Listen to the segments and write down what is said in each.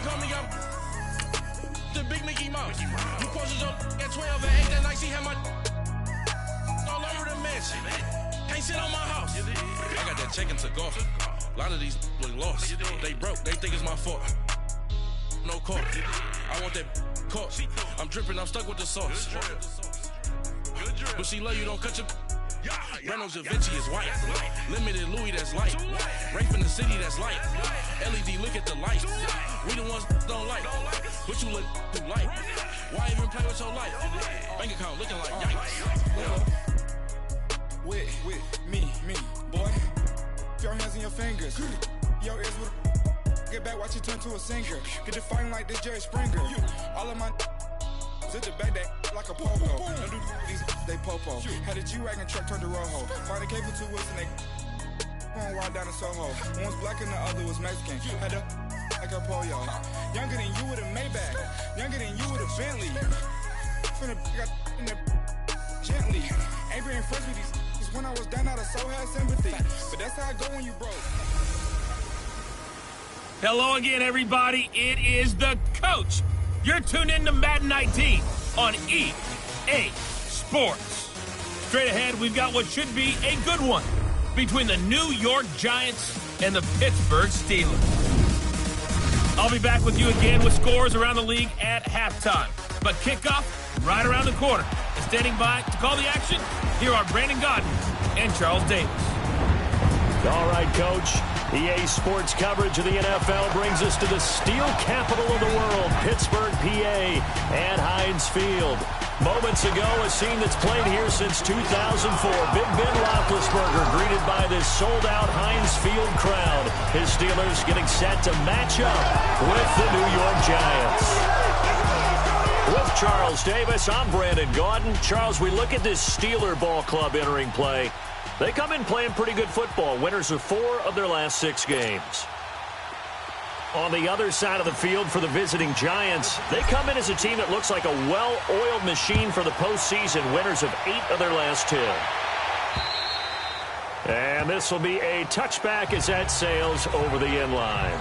call me up the big Mickey Mouse. You posted your at 12 and 8 that night. She had my all over the mansion. Can't sit on my house. I got that check and took off. A lot of these look lost. They broke. They think it's my fault. No court. I want that caught. I'm dripping. I'm stuck with the sauce. But she love you. Don't cut your. Reynolds Da Vinci is white. Limited Louis, that's light. Rape in the city, that's light. LED, look at the lights. We the ones don't like. But you look too light. Why even play with your life? Bank account looking like yikes. With me, boy. Your hands in your fingers. Your ears with get back, watch you turn to a singer. Get defined like this Jerry Springer. All of my zip the back that like a popo. Don't do these, they popo. Had a G-Wagon truck turned to Rojo. Find a cable 2 wheels and they on wild down in Soho. One was black and the other was Mexican. Had a like a pollo. Younger than you with a Maybach. Younger than you with a Bentley. Finna got in the gently. Ain't being friends with these. When I was down out of so had sympathy. But that's how I go when you broke. Hello again, everybody. It is the coach. You're tuned in to Madden 19 on EA Sports. Straight ahead, we've got what should be a good one between the New York Giants and the Pittsburgh Steelers. I'll be back with you again with scores around the league at halftime. But kickoff right around the corner. And standing by to call the action, here are Brandon Gaudin and Charles Davis. All right, Coach. EA Sports coverage of the NFL brings us to the steel capital of the world, Pittsburgh, PA, at Heinz Field. Moments ago, a scene that's played here since 2004. Big Ben Roethlisberger greeted by this sold-out Heinz Field crowd. His Steelers getting set to match up with the New York Giants. With Charles Davis, I'm Brandon Gaudin. Charles, we look at this Steeler ball club entering play. They come in playing pretty good football. Winners of 4 of their last 6 games. On the other side of the field for the visiting Giants, they come in as a team that looks like a well-oiled machine for the postseason. Winners of 8 of their last 10. And this will be a touchback as that sails over the end line.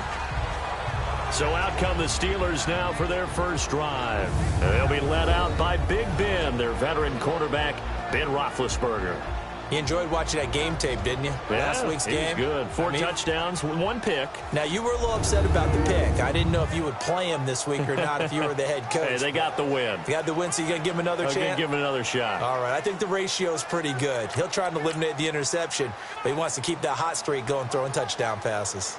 So out come the Steelers now for their first drive. They'll be led out by Big Ben, their veteran quarterback, Ben Roethlisberger. You enjoyed watching that game tape, didn't you? Yeah, Last week's game. Good. 4 touchdowns, 1 pick. Now, you were a little upset about the pick. I didn't know if you would play him this week or not if you were the head coach. Hey, they got the win. They got the win, so you're going to give him another chance? I'm going to give him another shot. All right. I think the ratio is pretty good. He'll try to eliminate the interception, but he wants to keep that hot streak going, throwing touchdown passes.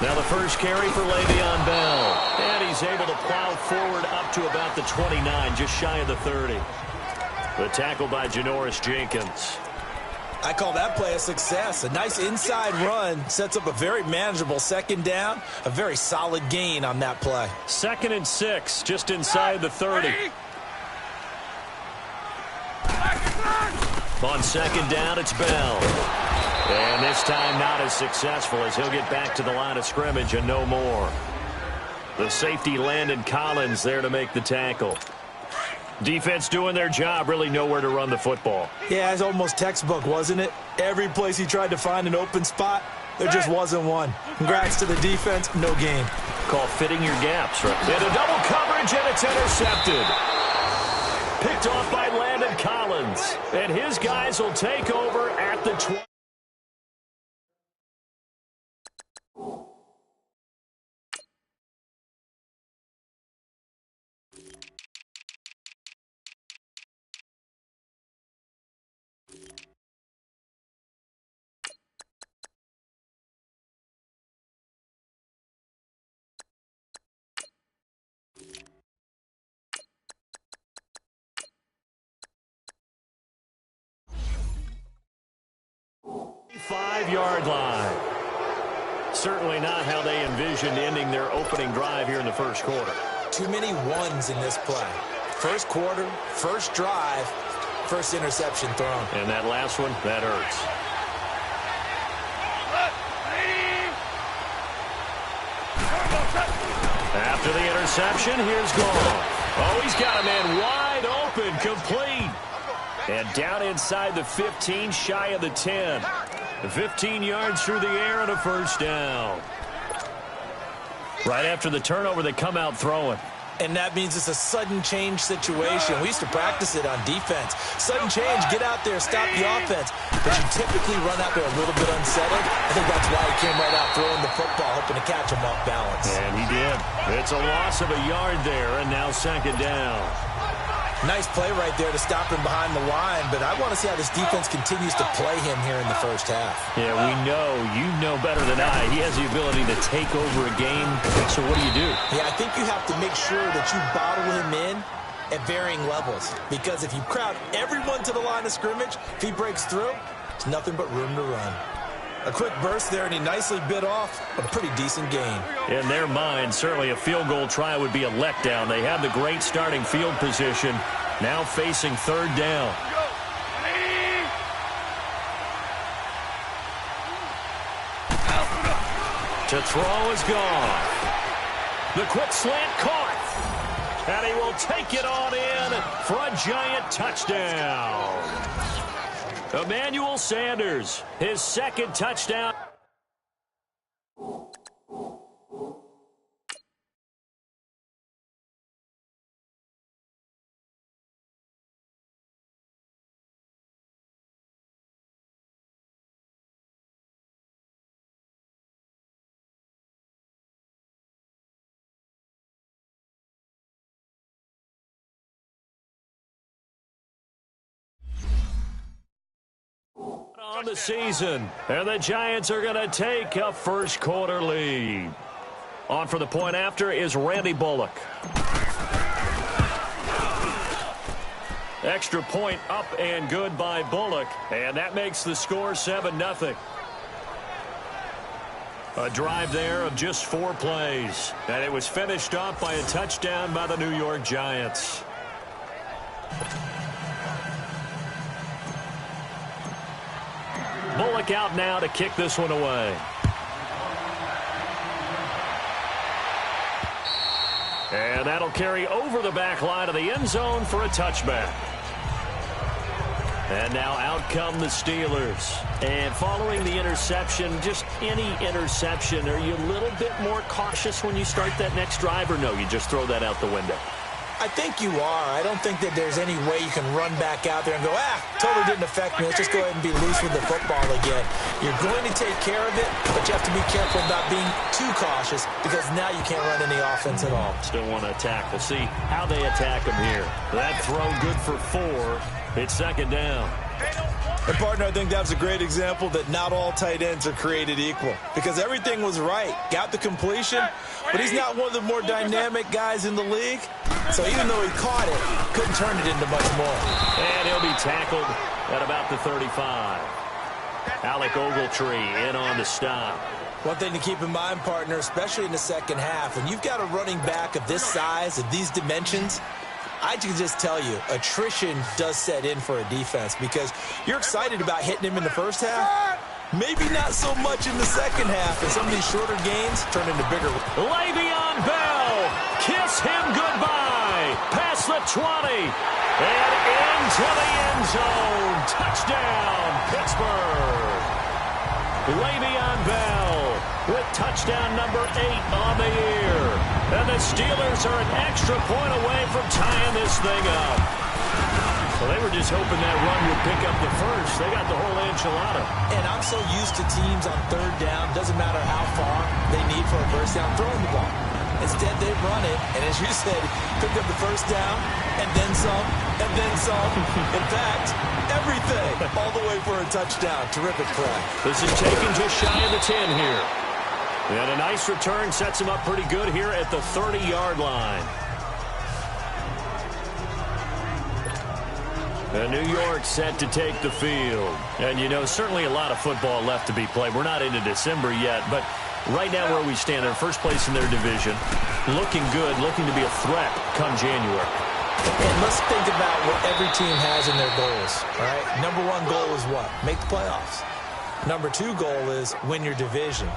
Now the first carry for Le'Veon Bell. And he's able to plow forward up to about the 29, just shy of the 30. The tackle by Janoris Jenkins. I call that play a success. A nice inside run sets up a very manageable second down. A very solid gain on that play. 2nd and 6, just inside the 30. On 2nd down, it's Bell. And this time not as successful as he'll get back to the line of scrimmage and no more. The safety Landon Collins there to make the tackle. Defense doing their job, really nowhere to run the football. Yeah, it's almost textbook, wasn't it? Every place he tried to find an open spot, there just wasn't one. Congrats to the defense, no gain. Call fitting your gaps, right? And a double coverage, and it's intercepted. Picked off by Landon Collins. And his guys will take over at the 20. Five-yard line. Certainly not how they envisioned ending their opening drive here in the first quarter. Too many ones in this play. First quarter, first drive, first interception thrown. And that last one, that hurts. reception. Here's Goff. Oh, he's got a man wide open, complete. And down inside the 15, shy of the 10. 15 yards through the air and a first down. Right after the turnover, they come out throwing. And that means it's a sudden change situation. We used to practice it on defense. Sudden change, get out there, stop the offense. But you typically run out there a little bit unsettled. I think that's why he came right out throwing the football, hoping to catch him off balance. And he did. It's a loss of a yard there, and now second down. Nice play right there to stop him behind the line, but I want to see how this defense continues to play him here in the first half. Yeah, we know. You know better than I. He has the ability to take over a game. So what do you do? Yeah, I think you have to make sure that you bottle him in at varying levels, because if you crowd everyone to the line of scrimmage, if he breaks through, it's nothing but room to run. A quick burst there, and he nicely bit off a pretty decent gain. In their mind, certainly a field goal try would be a letdown. They have the great starting field position, now facing third down. To throw is gone. The quick slant caught. And he will take it on in for a giant touchdown. Emmanuel Sanders, his second touchdown. On the season, and the Giants are going to take a first quarter lead. On for the point after is Randy Bullock. Extra point up and good by Bullock, and that makes the score 7-0. A drive there of just 4 plays, and it was finished off by a touchdown by the New York Giants. Bullock out now to kick this one away. And that'll carry over the back line of the end zone for a touchback. And now out come the Steelers. And following the interception, just any interception, are you a little bit more cautious when you start that next drive, or no, you just throw that out the window? I think you are. I don't think that there's any way you can run back out there and go, totally didn't affect me. Let's just go ahead and be loose with the football again. You're going to take care of it, but you have to be careful about being too cautious, because now you can't run any offense at all. Still want to attack. We'll see how they attack him here. That throw good for 4. It's second down. And, partner, I think that was a great example that not all tight ends are created equal, because everything was right. Got the completion, but he's not one of the more dynamic guys in the league. So even though he caught it, couldn't turn it into much more. And he'll be tackled at about the 35. Alec Ogletree in on the stop. One thing to keep in mind, partner, especially in the second half, when you've got a running back of this size, of these dimensions, I can just tell you, attrition does set in for a defense, because you're excited about hitting him in the first half. Maybe not so much in the second half, and some of these shorter gains turn into bigger. Le'Veon Bell, kiss him goodbye. Past the 20, and into the end zone. Touchdown, Pittsburgh. Le'Veon Bell with touchdown number 8 on the year. And the Steelers are an extra point away from tying this thing up. Well, they were just hoping that run would pick up the first. They got the whole enchilada. And I'm so used to teams on third down, doesn't matter how far they need for a first down, throwing the ball. Instead, they run it, and as you said, pick up the first down, and then some, and then some. In fact, everything, all the way for a touchdown. Terrific play. This is taken just shy of the 10 here. And a nice return sets him up pretty good here at the 30-yard line. And New York set to take the field. And, you know, certainly a lot of football left to be played. We're not into December yet, but right now where we stand, they're first place in their division. Looking good, looking to be a threat come January. And let's think about what every team has in their goals, all right? Number 1 goal is what? Make the playoffs. Number 2 goal is win your division.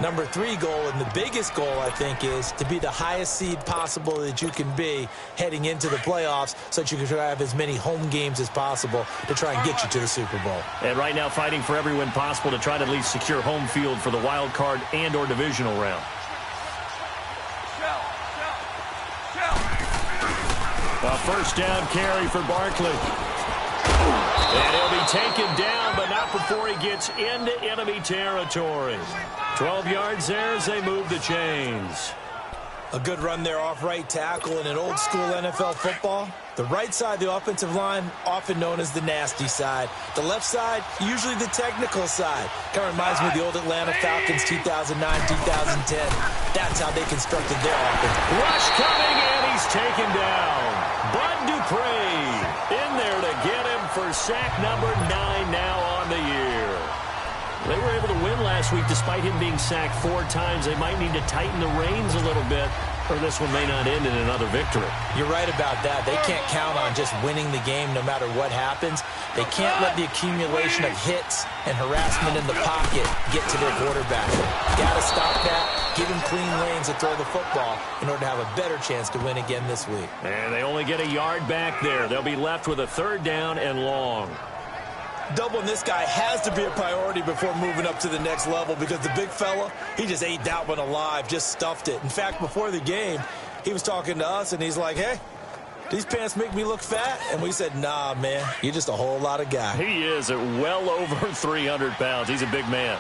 Number 3 goal, and the biggest goal, I think, is to be the highest seed possible that you can be heading into the playoffs so that you can try to have as many home games as possible to try and get you to the Super Bowl. And right now fighting for every win possible to try to at least secure home field for the wild card and or divisional round. A first down carry for Barkley. And he'll be taken down, but not before he gets into enemy territory. 12 yards there as they move the chains. A good run there off right tackle in an old school NFL football. The right side of the offensive line, often known as the nasty side. The left side, usually the technical side. Kind of reminds me of the old Atlanta Falcons 2009, 2010. That's how they constructed their offense. Rush coming, and he's taken down. Bud Dupree in there to get him for sack number 9 now on the year. They were able to win last week despite him being sacked 4 times. They might need to tighten the reins a little bit, or this one may not end in another victory. You're right about that. They can't count on just winning the game no matter what happens. They can't let the accumulation of hits and harassment in the pocket get to their quarterback. Got to stop that. Give him clean lanes to throw the football in order to have a better chance to win again this week. And they only get a yard back there. They'll be left with a 3rd down and long. Doubling this guy has to be a priority before moving up to the next level because the big fella, he just ate that one alive, just stuffed it. In fact, before the game, he was talking to us, and he's like, hey, these pants make me look fat? And we said, nah, man, you're just a whole lot of guy. He is at well over 300 pounds. He's a big man.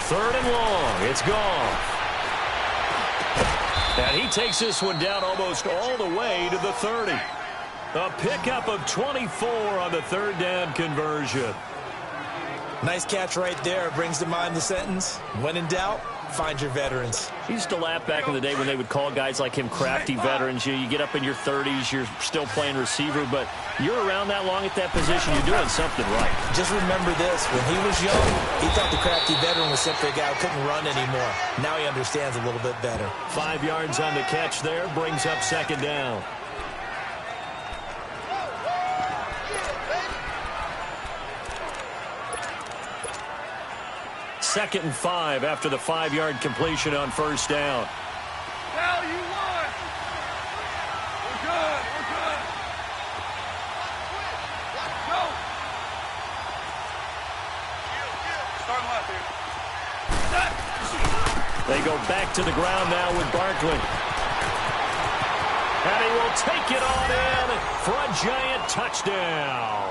3rd and long. It's gone. And he takes this one down almost all the way to the 30. A pickup of 24 on the 3rd down conversion. Nice catch right there. Brings to mind the sentence, when in doubt, find your veterans. He used to laugh back in the day when they would call guys like him crafty veterans. You get up in your 30s, you're still playing receiver, but you're around that long at that position, you're doing something right. Just remember this. When he was young, he thought the crafty veteran was simply a guy who couldn't run anymore. Now he understands a little bit better. 5 yards on the catch there, brings up 2nd down. 2nd and 5 after the 5-yard completion on 1st down. Hell, you won. We're good. We're good. Go. Start left here. They go back to the ground now with Barkley. And he will take it on in for a giant touchdown.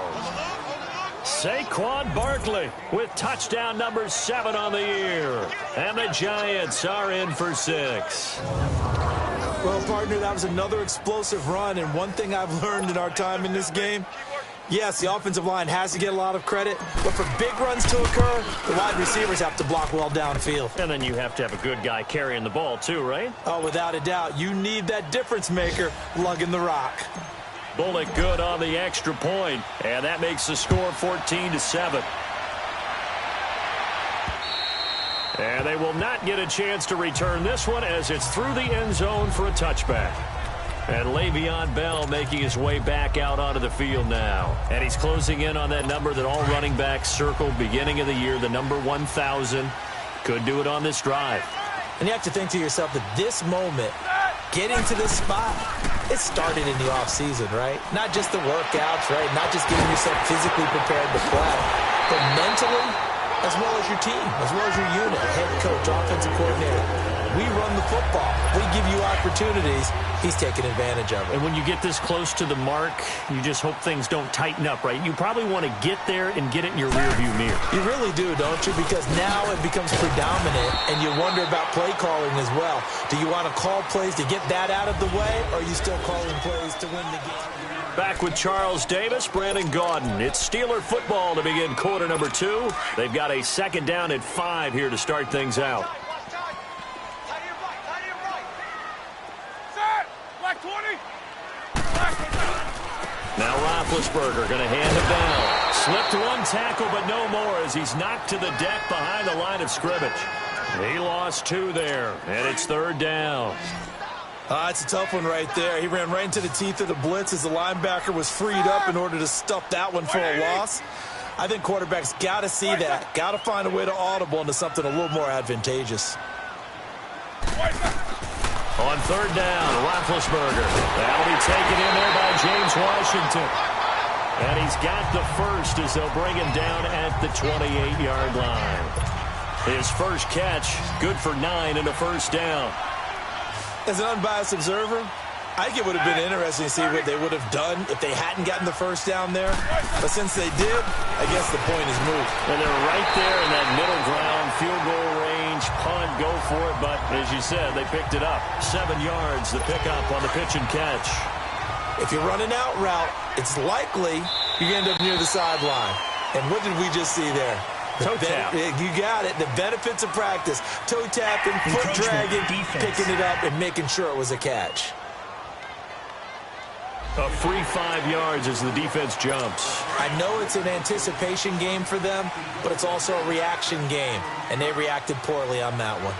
Saquon Barkley with touchdown number 7 on the year. And the Giants are in for 6. Well, partner, that was another explosive run. And one thing I've learned in our time in this game, yes, the offensive line has to get a lot of credit. But for big runs to occur, the wide receivers have to block well downfield. And then you have to have a good guy carrying the ball too, right? Oh, without a doubt. You need that difference maker lugging the rock. Bullock good on the extra point, and that makes the score 14-7. And they will not get a chance to return this one as it's through the end zone for a touchback. And Le'Veon Bell making his way back out onto the field now. And he's closing in on that number that all running backs circled beginning of the year, the number 1,000. Could do it on this drive. And you have to think to yourself that this moment, getting to this spot, it started in the offseason, right? Not just the workouts, right? Not just getting yourself physically prepared to play, but mentally, as well as your team, as well as your unit, head coach, offensive coordinator. We run the football. We give you opportunities. He's taking advantage of it. And when you get this close to the mark, you just hope things don't tighten up, right? You probably want to get there and get it in your rearview mirror. You really do, don't you? Because now it becomes predominant, and you wonder about play calling as well. Do you want to call plays to get that out of the way, or are you still calling plays to win the game? Back with Charles Davis, Brandon Gaudin. It's Steeler football to begin quarter number 2. They've got a 2nd down and 5 here to start things out. Now Roethlisberger going to hand it down. Slipped one tackle, but no more as he's knocked to the deck behind the line of scrimmage. He lost 2 there, and it's 3rd down. It's a tough one right there. He ran right into the teeth of the blitz as the linebacker was freed up in order to stuff that one for a loss. I think quarterbacks got to see that. Got to find a way to audible into something a little more advantageous. On third down, Roethlisberger. That'll be taken in there by James Washington. And he's got the first as they'll bring him down at the 28-yard line. His first catch, good for 9 and a first down. As an unbiased observer, I think it would have been interesting to see what they would have done if they hadn't gotten the first down there. But since they did, I guess the point is moved. And they're right there in that middle ground, field goal range, punt, go for it. But as you said, they picked it up. 7 yards, the pickup on the pitch and catch. If you're running out route, it's likely you end up near the sideline. And what did we just see there? Toe tap. You got it. The benefits of practice. Toe tapping, foot dragging, picking it up, and making sure it was a catch. A free 5 yards as the defense jumps. I know it's an anticipation game for them, but it's also a reaction game, and they reacted poorly on that one.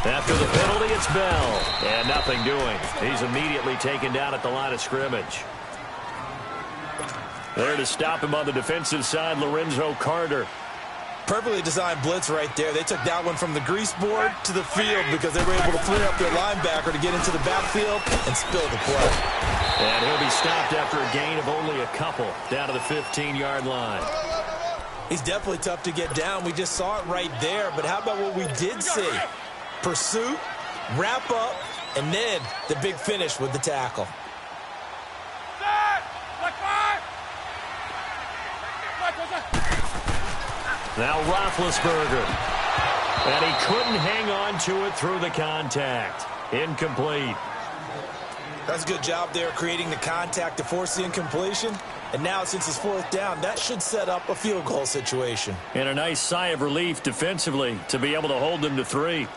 After the penalty, it's Bell. And nothing doing. He's immediately taken down at the line of scrimmage. There to stop him on the defensive side, Lorenzo Carter. Perfectly designed blitz right there. They took that one from the grease board to the field because they were able to free up their linebacker to get into the backfield and spill the play. And he'll be stopped after a gain of only a couple down to the 15-yard line. He's definitely tough to get down. We just saw it right there. But how about what we did see? Pursuit, wrap up, and then the big finish with the tackle. Now Roethlisberger. And he couldn't hang on to it through the contact. Incomplete. That's a good job there creating the contact to force the incompletion. And now since it's fourth down, that should set up a field goal situation. And a nice sigh of relief defensively to be able to hold them to 3.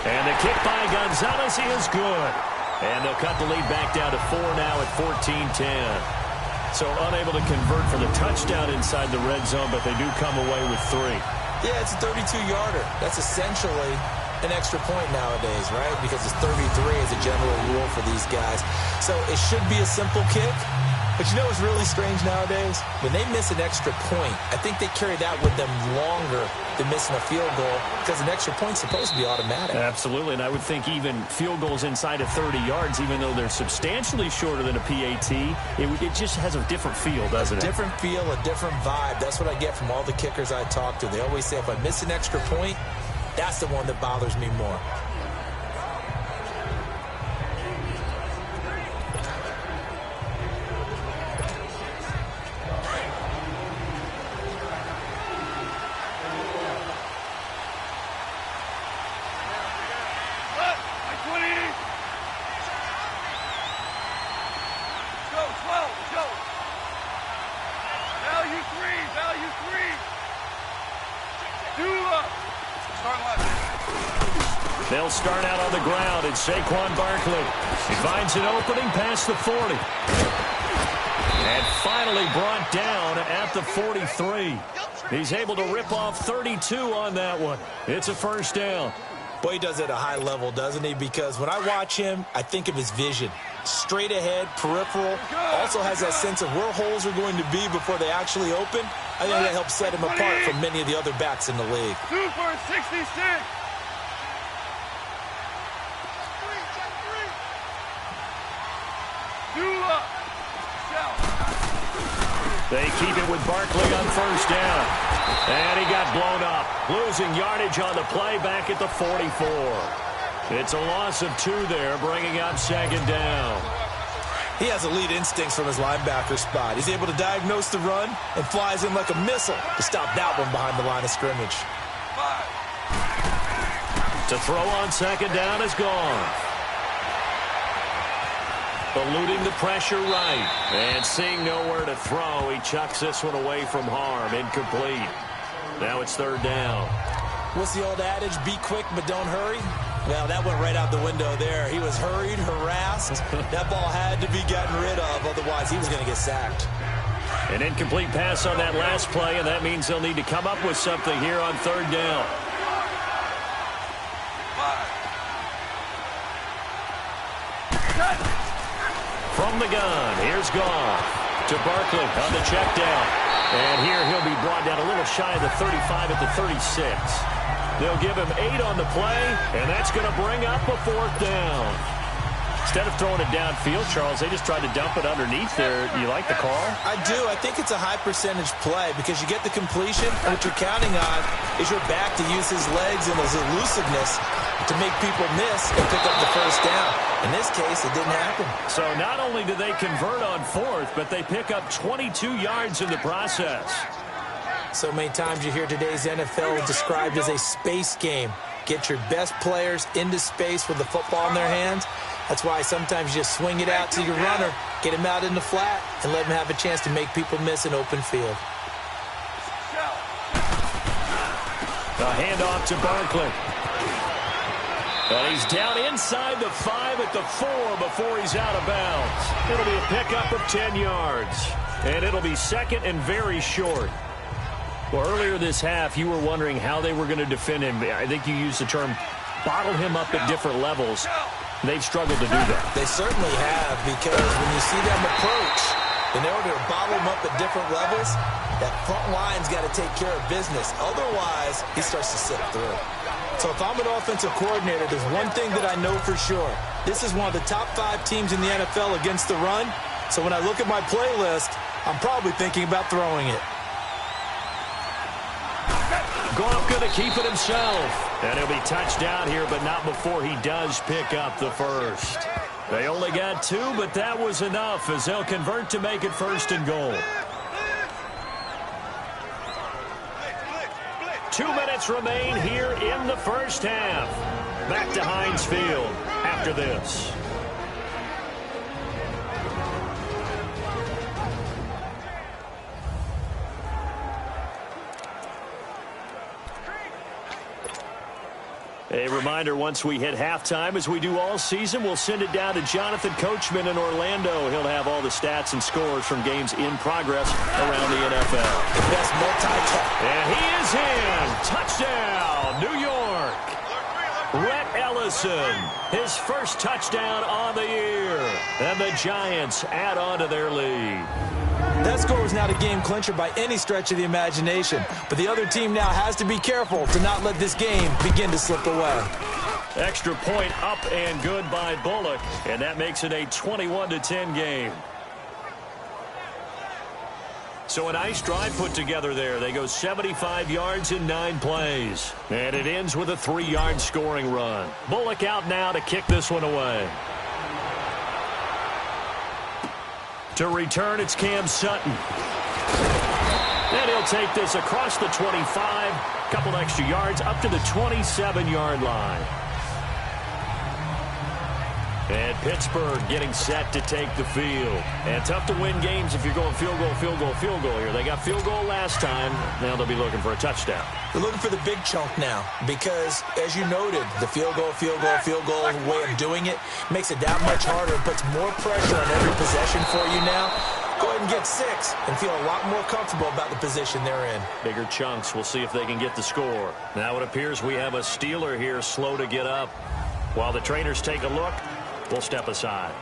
And the kick by Gonzalez is good. And they'll cut the lead back down to 4 now at 14-10. So unable to convert for the touchdown inside the red zone, but they do come away with 3. Yeah, it's a 32-yarder. That's essentially an extra point nowadays, right? Because it's 33 as a general rule for these guys. So it should be a simple kick. But you know what's really strange nowadays? When they miss an extra point, I think they carry that with them longer than missing a field goal because an extra point's supposed to be automatic. Absolutely, and I would think even field goals inside of 30 yards, even though they're substantially shorter than a PAT, it just has a different feel, doesn't it? A different feel, a different vibe. That's what I get from all the kickers I talk to. They always say if I miss an extra point, that's the one that bothers me more. They'll start out on the ground, and Saquon Barkley. He finds an opening past the 40. And finally brought down at the 43. He's able to rip off 32 on that one. It's a first down. Boy, he does it at a high level, doesn't he? Because when I watch him, I think of his vision. Straight ahead, peripheral. Also has that sense of where holes are going to be before they actually open. I think that helps set him apart from many of the other backs in the league. 2 for 66. They keep it with Barkley on first down. And he got blown up. Losing yardage on the play back at the 44. It's a loss of 2 there, bringing up second down. He has elite instincts from his linebacker spot. He's able to diagnose the run and flies in like a missile to stop that one behind the line of scrimmage. To throw on second down is gone. Eluding the pressure right. And seeing nowhere to throw, he chucks this one away from harm. Incomplete. Now it's third down. What's the old adage? Be quick, but don't hurry. Well, that went right out the window there. He was hurried, harassed. That ball had to be gotten rid of. Otherwise, he was going to get sacked. An incomplete pass on that last play, and that means they'll need to come up with something here on third down. From the gun, here's Goff to Barkley on the check down. And here he'll be brought down a little shy of the 35 at the 36. They'll give him 8 on the play, and that's going to bring up a 4th down. Instead of throwing it downfield, Charles, they just tried to dump it underneath there. You like the call? I do. I think it's a high percentage play because you get the completion, and what you're counting on is your back to use his legs and his elusiveness to make people miss and pick up the 1st down. In this case, it didn't happen. So not only do they convert on 4th, but they pick up 22 yards in the process. So many times you hear today's NFL described as a space game. Get your best players into space with the football in their hands. That's why sometimes you just swing it out to your runner, get him out in the flat, and let him have a chance to make people miss an open field. The handoff to Barkley. And he's down inside the 5 at the 4 before he's out of bounds. It'll be a pickup of 10 yards. And it'll be 2nd and very short. Well, earlier this half, you were wondering how they were going to defend him. I think you used the term bottle him up at different levels. They've struggled to do that. They certainly have, because when you see them approach, in order to bottle them up at different levels, that front line's got to take care of business. Otherwise, he starts to slip through. So if I'm an offensive coordinator, there's one thing that I know for sure. This is one of the top 5 teams in the NFL against the run. So when I look at my playlist, I'm probably thinking about throwing it. Goff going to keep it himself. And he'll be touched down here, but not before he does pick up the 1st. They only got 2, but that was enough as they'll convert to make it 1st and goal. 2 minutes remain here in the 1st half. Back to Heinz Field after this. A reminder, once we hit halftime, as we do all season, we'll send it down to Jonathan Coachman in Orlando. He'll have all the stats and scores from games in progress around the NFL. The best multi-cat. And he is in. Touchdown, New York. Rhett Ellison, his 1st touchdown on the year. And the Giants add on to their lead. That score was not a game clincher by any stretch of the imagination. But the other team now has to be careful to not let this game begin to slip away. Extra point up and good by Bullock. And that makes it a 21-10 game. So a nice drive put together there. They go 75 yards in 9 plays. And it ends with a 3-yard scoring run. Bullock out now to kick this one away. To return, it's Cam Sutton. And he'll take this across the 25, couple extra yards, up to the 27-yard line. And Pittsburgh getting set to take the field. And tough to win games if you're going field goal, field goal, field goal here. They got field goal last time. Now they'll be looking for a touchdown. They're looking for the big chunk now because, as you noted, the field goal way of doing it makes it that much harder. It puts more pressure on every possession for you now. Go ahead and get 6 and feel a lot more comfortable about the position they're in. Bigger chunks. We'll see if they can get the score. Now it appears we have a Steeler here slow to get up. While the trainers take a look, we'll step aside.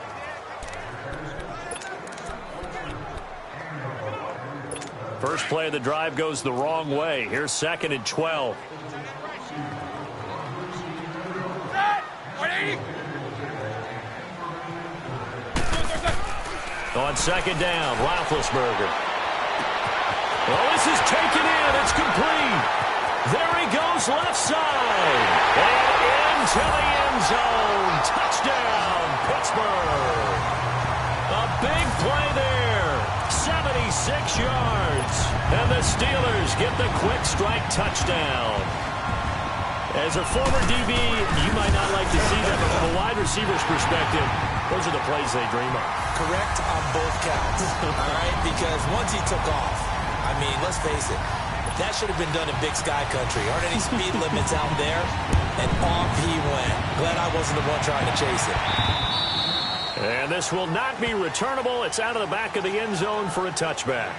First play of the drive goes the wrong way. Here's 2nd and 12. On 2nd down, Roethlisberger. Well, this is taken in. It's complete. There he goes left side. And into the end zone. Touchdown, Pittsburgh. A big play there. 76 yards. And the Steelers get the quick strike touchdown. As a former DB, you might not like to see that, but from a wide receiver's perspective, those are the plays they dream of. Correct on both counts, all right? Because once he took off, I mean, let's face it, that should have been done in Big Sky Country. Aren't any speed limits out there? And off he went. Glad I wasn't the one trying to chase it. And this will not be returnable. It's out of the back of the end zone for a touchback.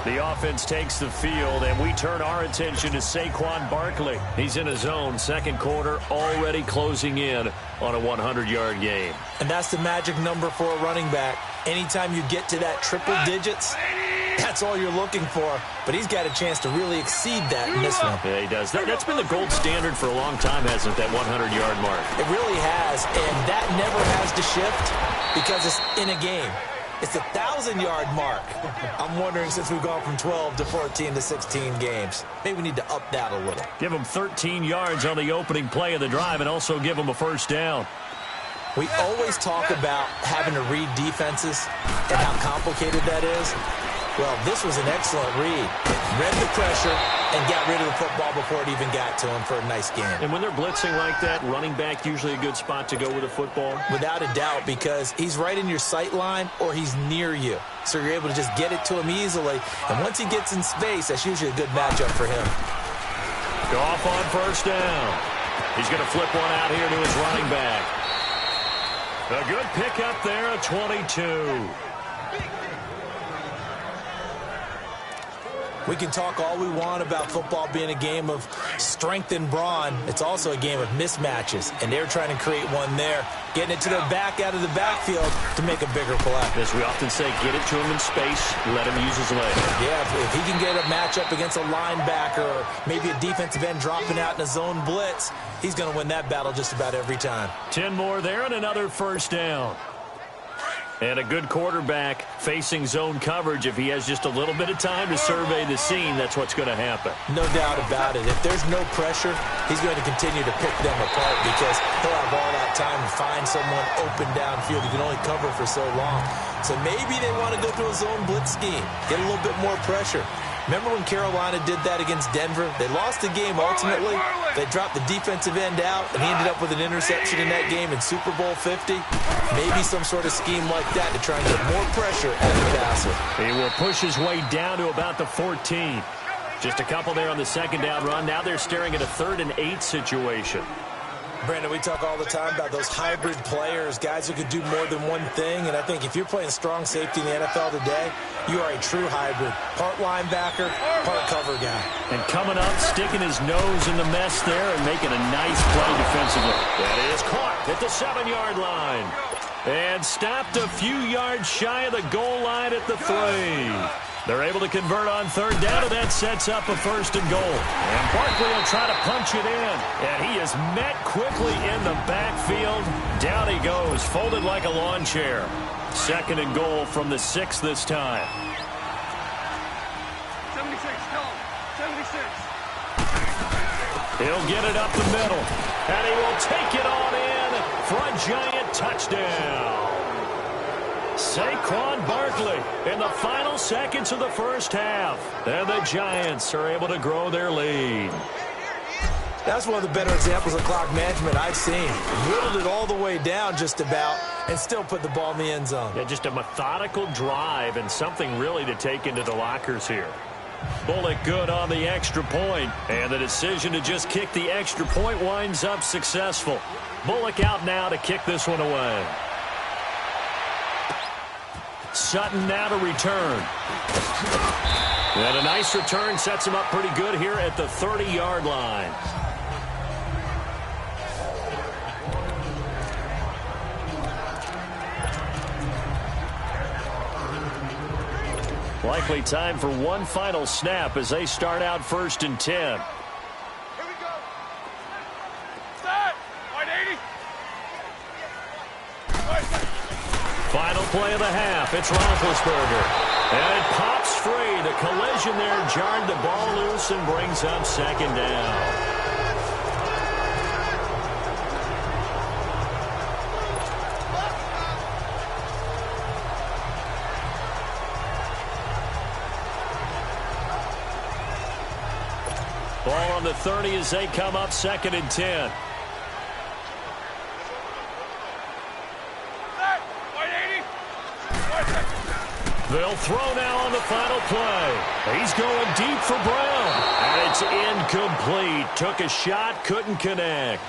The offense takes the field, and we turn our attention to Saquon Barkley. He's in his zone, second quarter, already closing in on a 100-yard game. And that's the magic number for a running back. Anytime you get to that triple digits, that's all you're looking for. But he's got a chance to really exceed that in this one. Yeah, he does. That's been the gold standard for a long time, hasn't it, that 100-yard mark? It really has, and that never has to shift because it's in a game. It's a 1,000-yard mark. I'm wondering, since we've gone from 12 to 14 to 16 games, maybe we need to up that a little. Give them 13 yards on the opening play of the drive and also give them a first down. We always talk about having to read defenses and how complicated that is. Well, this was an excellent read. Read the pressure and got rid of the football before it even got to him for a nice game. And when they're blitzing like that, running back usually a good spot to go with a football? Without a doubt, because he's right in your sight line or he's near you. So you're able to just get it to him easily. And once he gets in space, that's usually a good matchup for him. Goff on first down. He's going to flip one out here to his running back. A good pickup there at 22. We can talk all we want about football being a game of strength and brawn. It's also a game of mismatches, and they're trying to create one there, getting it to their back out of the backfield to make a bigger play. As we often say, get it to him in space, let him use his legs. Yeah, if he can get a matchup against a linebacker or maybe a defensive end dropping out in a zone blitz, he's going to win that battle just about every time. 10 more there and another first down. And a good quarterback facing zone coverage. If he has just a little bit of time to survey the scene, that's what's going to happen. No doubt about it. If there's no pressure, he's going to continue to pick them apart because he'll have all that time to find someone open downfield. He can only cover for so long. So maybe they want to go to a zone blitz scheme, get a little bit more pressure. Remember when Carolina did that against Denver? They lost the game ultimately. They dropped the defensive end out, and he ended up with an interception in that game in Super Bowl 50. Maybe some sort of scheme like that to try and get more pressure at the passer. He will push his way down to about the 14. Just a couple there on the second down run. Now they're staring at a 3rd and 8 situation. Brandon, we talk all the time about those hybrid players, guys who could do more than one thing. And I think if you're playing strong safety in the NFL today, you are a true hybrid. Part linebacker, part cover guy. And coming up, sticking his nose in the mess there and making a nice play defensively. That is caught at the 7-yard line. And stopped a few yards shy of the goal line at the 3. They're able to convert on 3rd down, and that sets up a 1st and goal. And Barkley will try to punch it in. And he is met quickly in the backfield. Down he goes, folded like a lawn chair. 2nd and goal from the 6 this time. 76, tell him. 76. He'll get it up the middle. And he will take it on in for a giant touchdown. Saquon Barkley in the final seconds of the first half. And the Giants are able to grow their lead. That's one of the better examples of clock management I've seen. Whittled it all the way down just about and still put the ball in the end zone. Yeah, just a methodical drive and something really to take into the lockers here. Bullock good on the extra point. And the decision to just kick the extra point winds up successful. Bullock out now to kick this one away. Sutton now to return. And a nice return sets him up pretty good here at the 30-yard line. Likely time for one final snap as they start out 1st and 10. Here we go. Set. Wide 80. Final play of the half. It's Roethlisberger. And it pops free. The collision there jarred the ball loose and brings up 2nd down. Ball on the 30 as they come up 2nd and 10. They'll throw now on the final play. He's going deep for Brown. And it's incomplete. Took a shot, couldn't connect.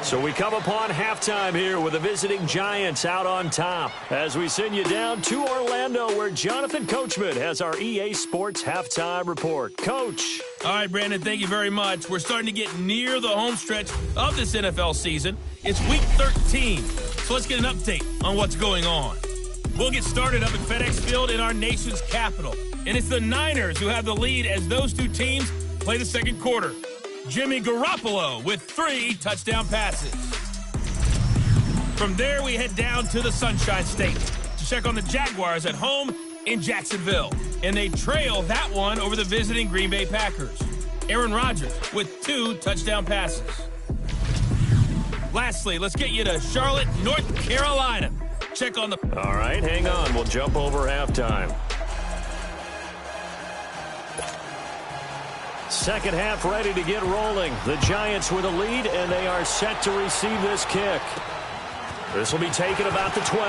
So we come upon halftime here with the visiting Giants out on top as we send you down to Orlando where Jonathan Coachman has our EA Sports halftime report. Coach. All right, Brandon, thank you very much. We're starting to get near the home stretch of this NFL season. It's Week 13, so let's get an update on what's going on. We'll get started up at FedEx Field in our nation's capital, and it's the Niners who have the lead as those two teams play the second quarter. Jimmy Garoppolo with 3 touchdown passes. From there, we head down to the Sunshine State to check on the Jaguars at home in Jacksonville. And they trail that one over the visiting Green Bay Packers. Aaron Rodgers with 2 touchdown passes. Lastly, let's get you to Charlotte, North Carolina. Check on the... All right, hang on. We'll jump over halftime. Second half ready to get rolling. The Giants with a lead, and they are set to receive this kick. This will be taken about the 12.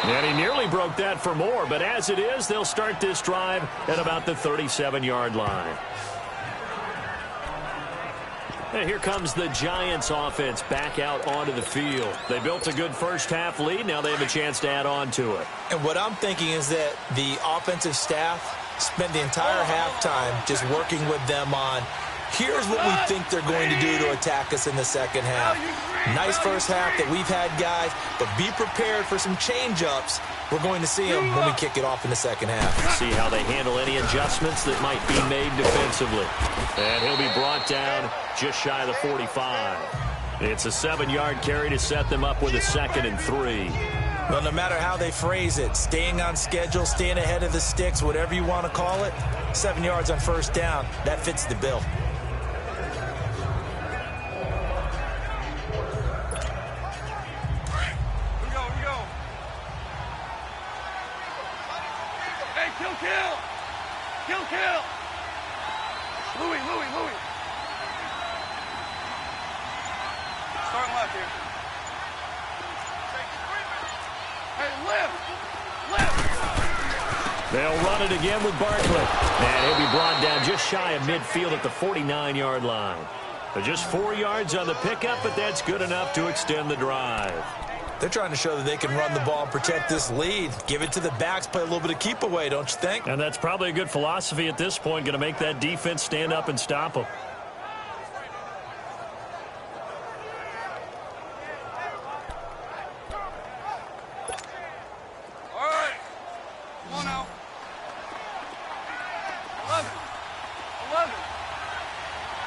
And he nearly broke that for more, but as it is, they'll start this drive at about the 37-yard line. And here comes the Giants offense back out onto the field. They built a good first half lead. Now they have a chance to add on to it. And what I'm thinking is that the offensive staff spent the entire halftime just working with them on, here's what we think they're going to do to attack us in the second half. Nice first half that we've had, guys, but be prepared for some change-ups. We're going to see them when we kick it off in the second half. See how they handle any adjustments that might be made defensively. And he'll be brought down just shy of the 45. It's a 7-yard carry to set them up with a 2nd and 3. Well, no matter how they phrase it, staying on schedule, staying ahead of the sticks, whatever you want to call it, 7 yards on first down, that fits the bill. Kill! Louis. Start left here. Hey, left! They'll run it again with Barkley. And he'll be brought down just shy of midfield at the 49-yard line. But just 4 yards on the pickup, but that's good enough to extend the drive. They're trying to show that they can run the ball and protect this lead. Give it to the backs, play a little bit of keep away, don't you think? And that's probably a good philosophy at this point, going to make that defense stand up and stop them. All right. Come on now. 11.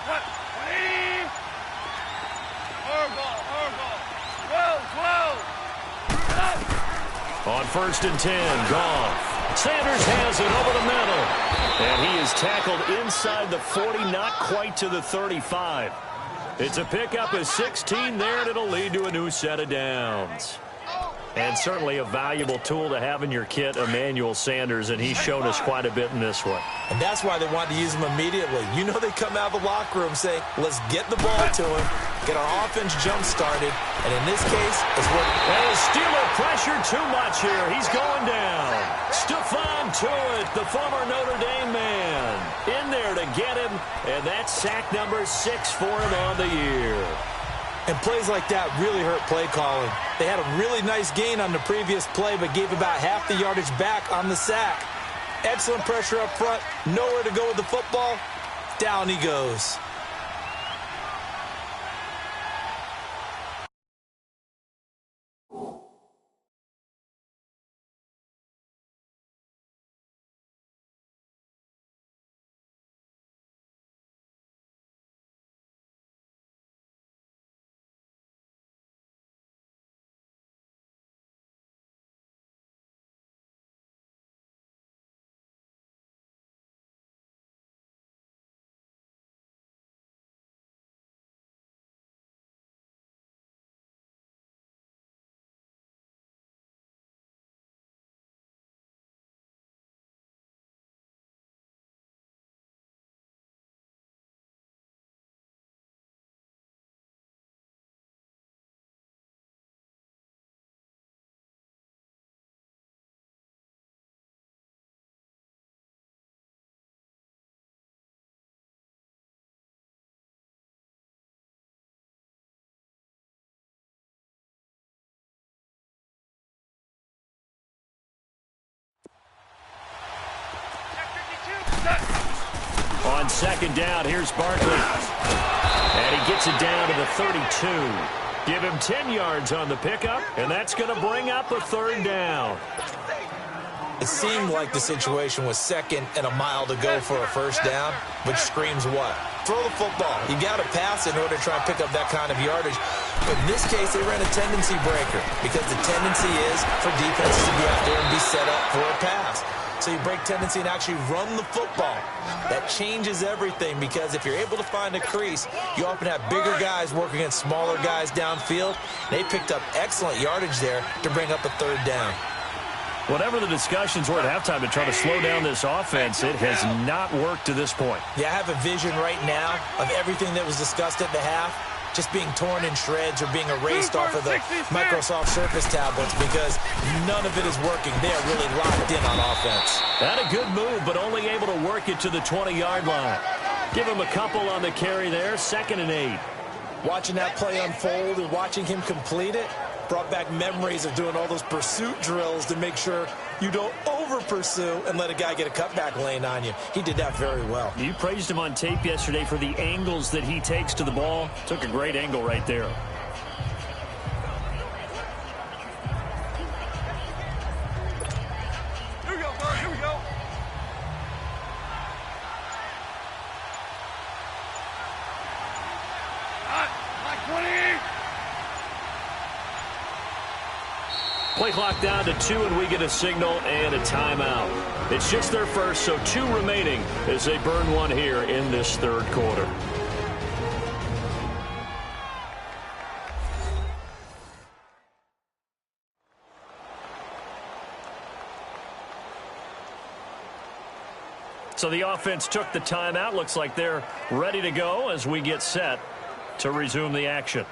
What? 180. Hard ball. 12. On 1st and 10, Goff. Sanders has it over the middle. And he is tackled inside the 40, not quite to the 35. It's a pickup of 16 there, and it'll lead to a new set of downs. And certainly a valuable tool to have in your kit, Emmanuel Sanders, and he's shown us quite a bit in this one. And that's why they want to use him immediately. You know they come out of the locker room saying, let's get the ball to him, get our offense jump-started, and in this case, it's working. And Steeler pressure too much here. He's going down. Stephon Tuitt, the former Notre Dame man, in there to get him, and that's sack number 6 for him on the year. And plays like that really hurt play calling. They had a really nice gain on the previous play, but gave about half the yardage back on the sack. Excellent pressure up front, nowhere to go with the football. Down he goes. On second down, here's Barkley. And he gets it down to the 32. Give him 10 yards on the pickup, and that's going to bring up a third down. It seemed like the situation was second and a mile to go for a first down, which screams what? Throw the football. You got to pass in order to try and pick up that kind of yardage. But in this case, they ran a tendency breaker because the tendency is for defenses to be out there and be set up for a pass. So you break tendency and actually run the football. That changes everything because if you're able to find a crease, you often have bigger guys working against smaller guys downfield. They picked up excellent yardage there to bring up a third down. Whatever the discussions were at halftime to try to slow down this offense, it has not worked to this point. Yeah, I have a vision right now of everything that was discussed at the half just being torn in shreds or being erased off of the Microsoft Surface tablets because none of it is working. They are really locked in on offense. Had a good move, but only able to work it to the 20-yard line. Give him a couple on the carry there, 2nd and 8. Watching that play unfold and watching him complete it brought back memories of doing all those pursuit drills to make sure you don't over-pursue and let a guy get a cutback lane on you. He did that very well. You praised him on tape yesterday for the angles that he takes to the ball. Took a great angle right there. Here we go, bro. Here we go. Like 20. Play clock down to 2, and we get a signal and a timeout. It's just their first, so 2 remaining as they burn one here in this third quarter. So the offense took the timeout. Looks like they're ready to go as we get set to resume the action.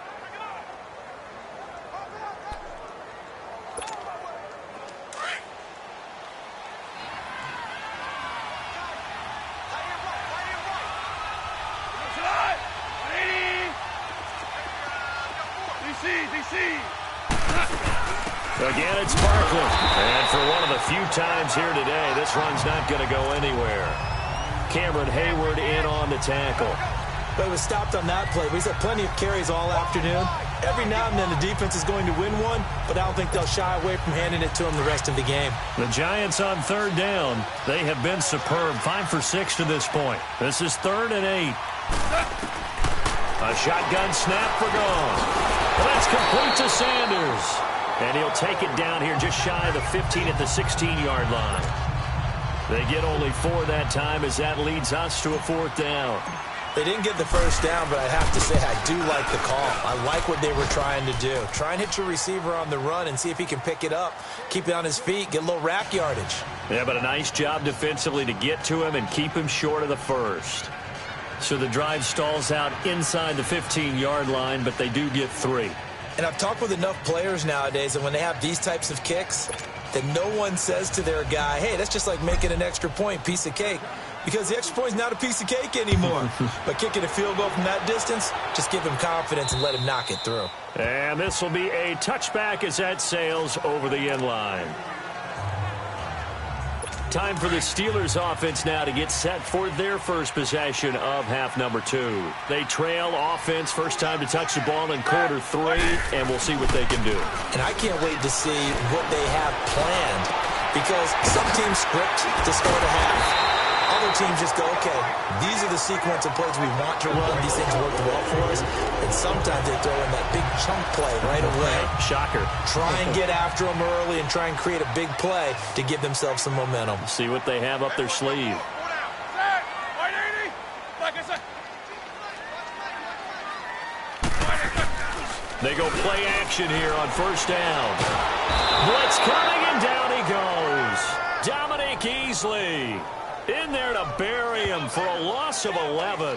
Again, it's Barkley. And for one of the few times here today, this run's not going to go anywhere. Cameron Hayward in on the tackle. But it was stopped on that play. We've had plenty of carries all afternoon. Every now and then the defense is going to win one, but I don't think they'll shy away from handing it to them the rest of the game. The Giants on third down. They have been superb. 5 for 6 to this point. This is 3rd and 8. A shotgun snap for gone. Well, that's complete to Sanders. And he'll take it down here just shy of the 15 at the 16-yard line. They get only 4 that time as that leads us to a 4th down. They didn't get the first down, but I have to say I do like the call. I like what they were trying to do. Try and hit your receiver on the run and see if he can pick it up, keep it on his feet, get a little rack yardage. Yeah, but a nice job defensively to get to him and keep him short of the first. So the drive stalls out inside the 15-yard line, but they do get 3. And I've talked with enough players nowadays that when they have these types of kicks, that no one says to their guy, hey, that's just like making an extra point, piece of cake. Because the extra point is not a piece of cake anymore. But kicking a field goal from that distance, just give him confidence and let him knock it through. And this will be a touchback as that sails over the end line. Time for the Steelers offense now to get set for their first possession of half number 2. They trail offense, first time to touch the ball in quarter 3, and we'll see what they can do. And I can't wait to see what they have planned because some teams script to start a half. Other teams just go, okay, these are the sequence of plays we want to run. These things worked well for us. And sometimes they throw in that big chunk play right away. Shocker. Try and get after them early and try and create a big play to give themselves some momentum. See what they have up their sleeve. They go play action here on first down. Blitz coming, and down he goes. Dominique Easley in there to bury him for a loss of 11.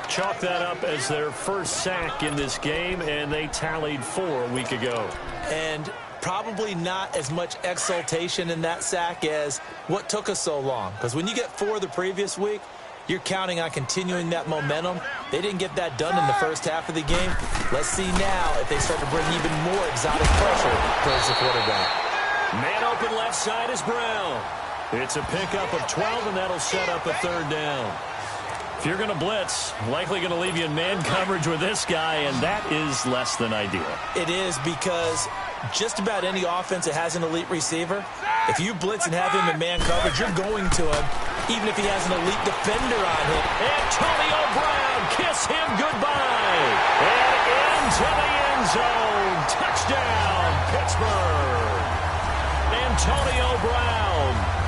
Chalk that up as their first sack in this game, and they tallied 4 a week ago. And probably not as much exultation in that sack as what took us so long. Because when you get 4 the previous week, you're counting on continuing that momentum. They didn't get that done in the first half of the game. Let's see now if they start to bring even more exotic pressure towards the quarterback. Man open left side is Brown. It's a pickup of 12, and that'll set up a third down. If you're going to blitz, likely going to leave you in man coverage with this guy, and that is less than ideal. It is, because just about any offense that has an elite receiver, if you blitz and have him in man coverage, you're going to him, even if he has an elite defender on him. Antonio Brown, kiss him goodbye. And into the end zone. Touchdown, Pittsburgh. Antonio Brown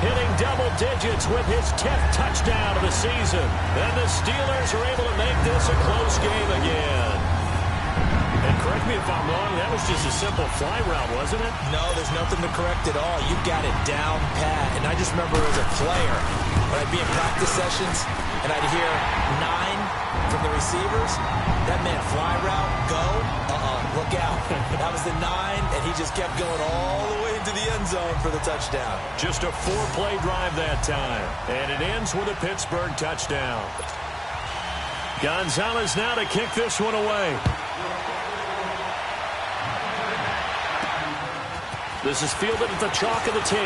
hitting double digits with his 10th touchdown of the season. And the Steelers are able to make this a close game again. And correct me if I'm wrong, that was just a simple fly route, wasn't it? No, there's nothing to correct at all. You got it down pat. And I just remember as a player, when I'd be in practice sessions and I'd hear 9 from the receivers, that meant fly route, go, look out. That was the 9, and he just kept going all the way into the end zone for the touchdown. Just a 4-play drive that time, and it ends with a Pittsburgh touchdown. Gonzalez now to kick this one away. This is fielded at the chalk of the 10.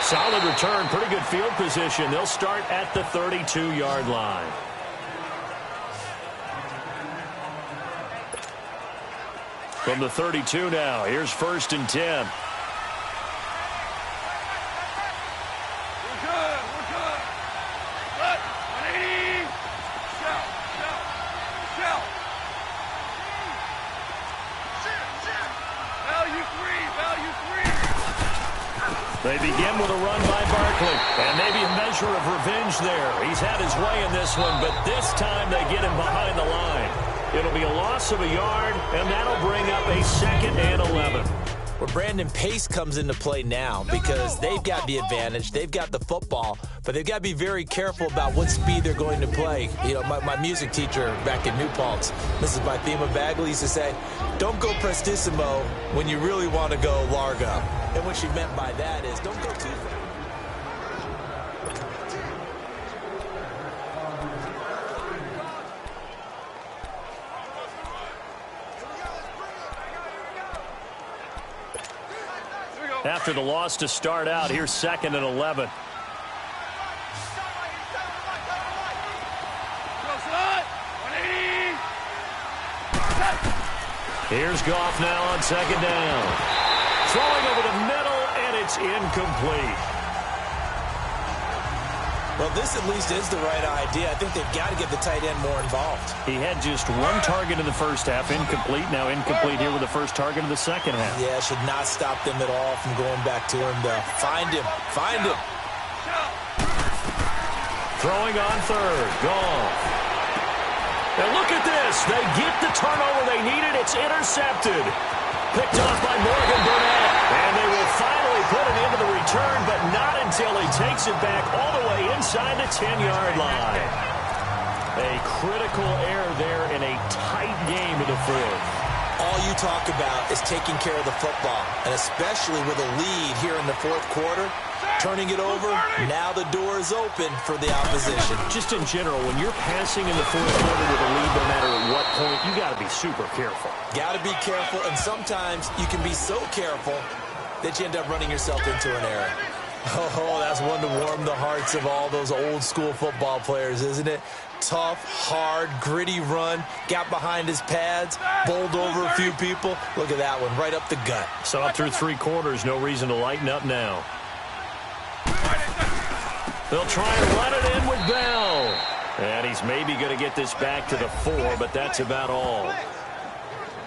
Solid return, pretty good field position. They'll start at the 32-yard line. From the 32 now, here's 1st and 10. We're good. Good. 180. Shout. Value three. They begin with a run by Barkley, and maybe a measure of revenge there. He's had his way in this one, but this time they get him behind the line. It'll be a loss of a yard, and that'll bring up a 2nd and 11. Where Brandon Pace comes into play now, because they've got the advantage, they've got the football, but they've got to be very careful about what speed they're going to play. You know, my music teacher back in New Paltz, Mrs. Bythema Bagley, used to say, don't go prestissimo when you really want to go largo. And what she meant by that is don't go too fast. After the loss to start out, here's 2nd and 11. Here's Goff now on 2nd down. Throwing over the middle, and it's incomplete. Well, this at least is the right idea. I think they've got to get the tight end more involved. He had just 1 target in the first half, incomplete. Now incomplete here with the first target of the second half. Yeah, should not stop them at all from going back to him to find him. Throwing on 3rd, Goff. And look at this. They get the turnover they needed. It's intercepted. Picked off by Morgan Burnett. And they will finally put it into the return, but not until he takes it back all the way inside the 10-yard line. A critical error there in a tight game in the 4th. All you talk about is taking care of the football, and especially with a lead here in the 4th quarter, turning it over, now the door is open for the opposition. Just in general, when you're passing in the 4th quarter with a lead, no matter at what point, you got to be super careful. Got to be careful, and sometimes you can be so careful that you end up running yourself into an error. Oh, that's one to warm the hearts of all those old school football players, isn't it? Tough, hard, gritty run, got behind his pads, bowled over a few people. Look at that one, right up the gut. Saw it through 3 quarters, no reason to lighten up now. They'll try and run it in with Bell. And he's maybe going to get this back to the 4, but that's about all.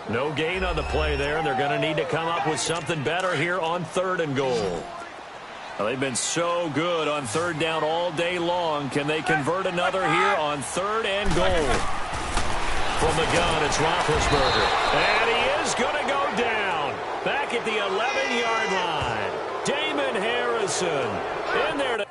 No gain on the play there. They're going to need to come up with something better here on 3rd and goal. Well, they've been so good on 3rd down all day long. Can they convert another here on 3rd and goal? From the gun, it's Roethlisberger. And he is going to go down. Back at the 11-yard line. Damon Harrison in there to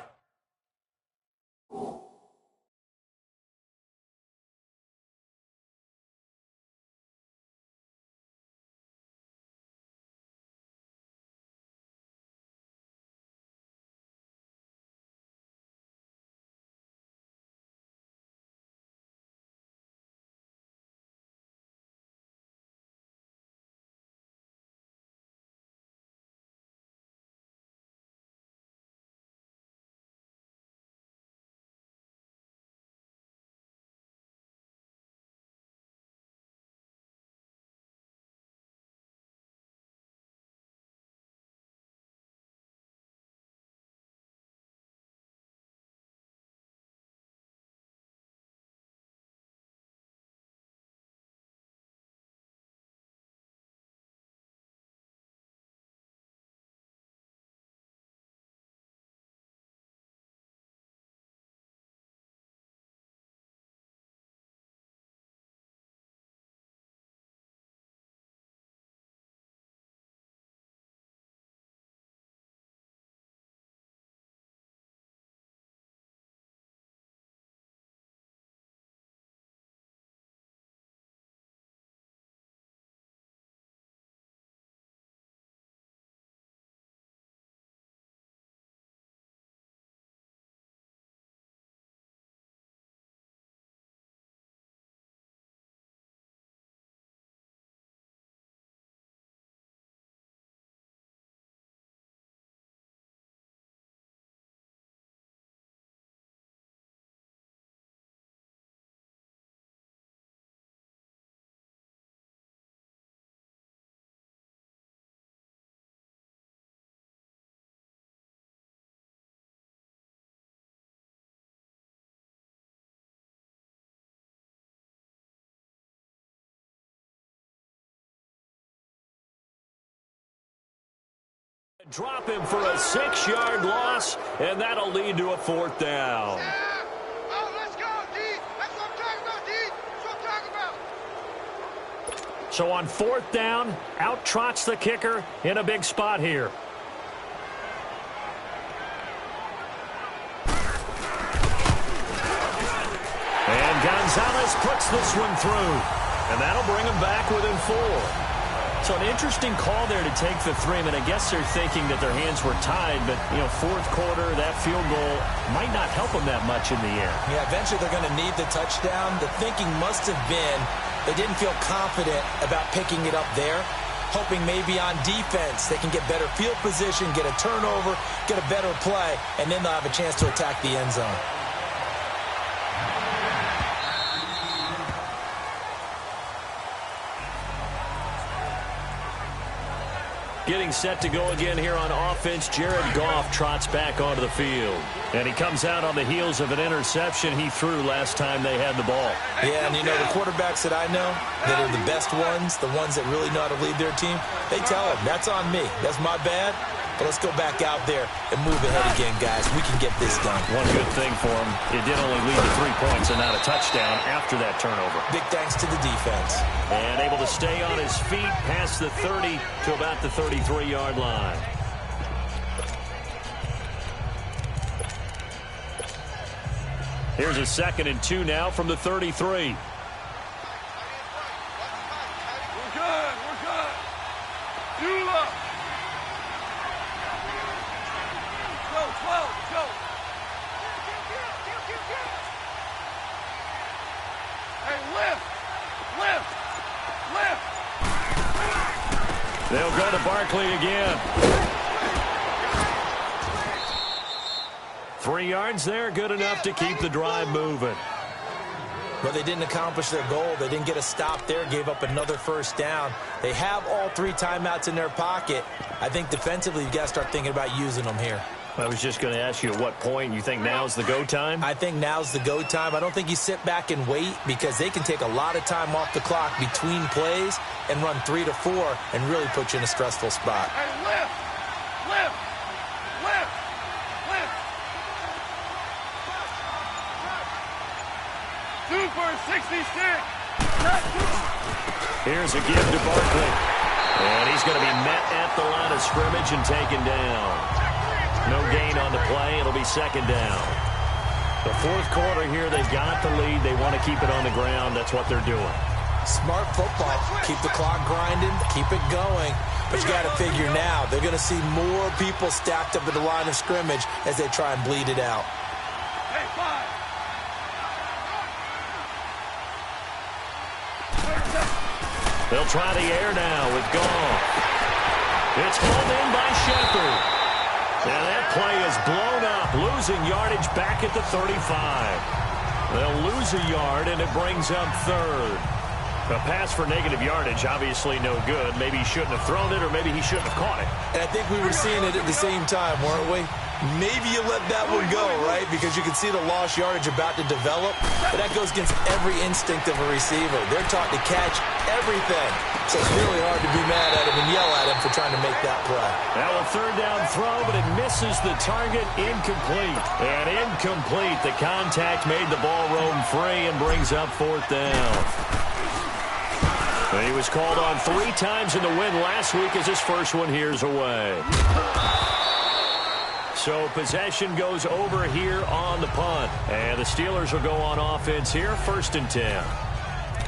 Drop him for a 6-yard loss, and that'll lead to a 4th down. Yeah. Oh, let's go, D. That's what I'm talking about, D. That's what I'm talking about. So on 4th down, out trots the kicker in a big spot here. And Gonzalez puts this one through, and that'll bring him back within 4. So an interesting call there to take the 3. I mean, I guess they're thinking that their hands were tied, but, 4th quarter, that field goal might not help them that much in the air. Yeah, eventually they're going to need the touchdown. The thinking must have been they didn't feel confident about picking it up there, hoping maybe on defense they can get better field position, get a turnover, get a better play, and then they'll have a chance to attack the end zone. Getting set to go again here on offense, Jared Goff trots back onto the field. And he comes out on the heels of an interception he threw last time they had the ball. Yeah, and the quarterbacks that I know that are the best ones, the ones that really know how to lead their team, they tell them, that's on me. That's my bad. But let's go back out there and move ahead again, guys. We can get this done. One good thing for him, it did only lead to 3 points and not a touchdown after that turnover. Big thanks to the defense. And able to stay on his feet past the 30 to about the 33-yard line. Here's a 2nd and 2 now from the 33. We're good. We're good. You up. Go, 12. Go. Hey, lift. Lift. Lift. They'll go to Barkley again. 3 yards there, good enough to keep the drive moving. But they didn't accomplish their goal. They didn't get a stop there, gave up another 1st down. They have all 3 timeouts in their pocket. I think defensively you've got to start thinking about using them here. I was just going to ask you at what point you think now's the go time? I think now's the go time. I don't think you sit back and wait because they can take a lot of time off the clock between plays and run 3 to 4 and really put you in a stressful spot. Hey, lift. Lift. Lift. Lift. Super 66. Here's a give to Barkley. And he's going to be met at the line of scrimmage and taken down. No gain on the play. It'll be 2nd down. The 4th quarter here, they've got the lead. They want to keep it on the ground. That's what they're doing. Smart football. Keep the clock grinding. Keep it going. But you got to figure now, they're going to see more people stacked up at the line of scrimmage as they try and bleed it out. Hey, 5. They'll try the air now with Goff. It's hauled in by Shepard. And that play is blown up, losing yardage back at the 35. They'll lose a yard, and it brings up 3rd. A pass for negative yardage, obviously no good. Maybe he shouldn't have thrown it, or maybe he shouldn't have caught it. And I think we were seeing it at the same time, weren't we? Maybe you let that one go, right? Because you can see the lost yardage about to develop. But that goes against every instinct of a receiver. They're taught to catch everything. So it's really hard to be mad at him and yell at him for trying to make that play. Now a 3rd down throw, but it misses the target. Incomplete. And incomplete. The contact made the ball roam free and brings up 4th down. And he was called on 3 times in the win last week as his first one here's away. So possession goes over here on the punt. And the Steelers will go on offense here, 1st and 10.